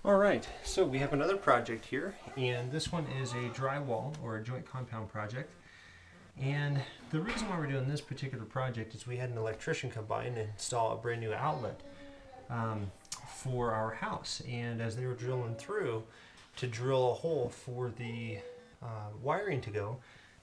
Alright, so we have another project here, and this one is a drywall or a joint compound project. And the reason why we're doing this particular project is we had an electrician come by and install a brand new outlet for our house. And as they were drilling through to drill a hole for the wiring to go,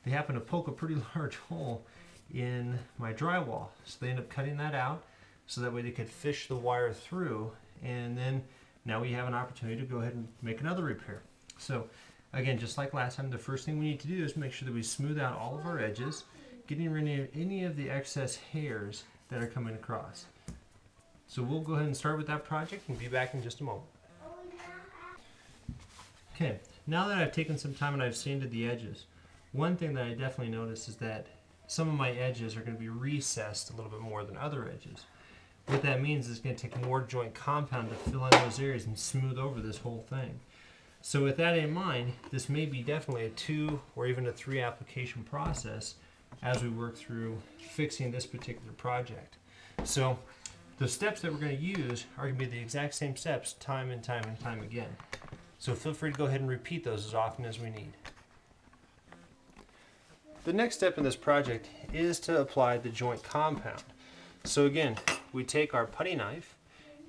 they happened to poke a pretty large hole in my drywall. So they ended up cutting that out so that way they could fish the wire through, and then now we have an opportunity to go ahead and make another repair. So again, just like last time, the first thing we need to do is make sure that we smooth out all of our edges, getting rid of any of the excess hairs that are coming across. So we'll go ahead and start with that project and be back in just a moment. Okay, now that I've taken some time and I've sanded the edges, one thing that I definitely noticed is that some of my edges are going to be recessed a little bit more than other edges. What that means is it's going to take more joint compound to fill in those areas and smooth over this whole thing. So with that in mind, this may be definitely a 2 or even a 3 application process as we work through fixing this particular project. So the steps that we're going to use are going to be the exact same steps time and time and time again. So feel free to go ahead and repeat those as often as we need. The next step in this project is to apply the joint compound. So again, we take our putty knife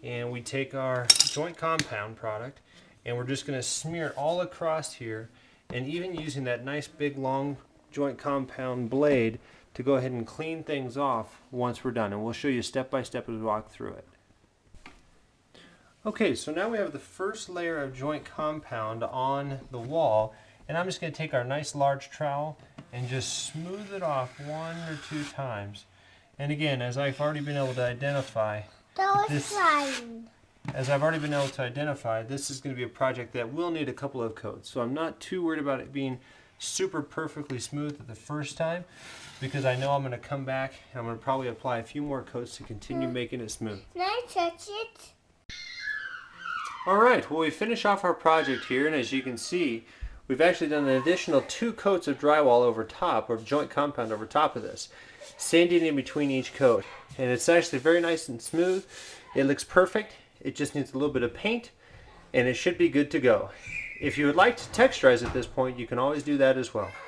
and we take our joint compound product and we're just going to smear it all across here, and even using that nice big long joint compound blade to go ahead and clean things off once we're done, and we'll show you step by step as we walk through it. Okay, so now we have the first layer of joint compound on the wall, and I'm just going to take our nice large trowel and just smooth it off 1 or 2 times. And again, as I've already been able to identify, this is going to be a project that will need a couple of coats. So I'm not too worried about it being super perfectly smooth at the first time, because I know I'm going to come back and I'm going to probably apply a few more coats to continue making it smooth. Can I touch it? Alright, well, we finish off our project here, and as you can see, we've actually done an additional 2 coats of drywall over top, or joint compound over top of this, sanding in between each coat. And it's actually very nice and smooth. It looks perfect. It just needs a little bit of paint, and it should be good to go. If you would like to texturize at this point, you can always do that as well.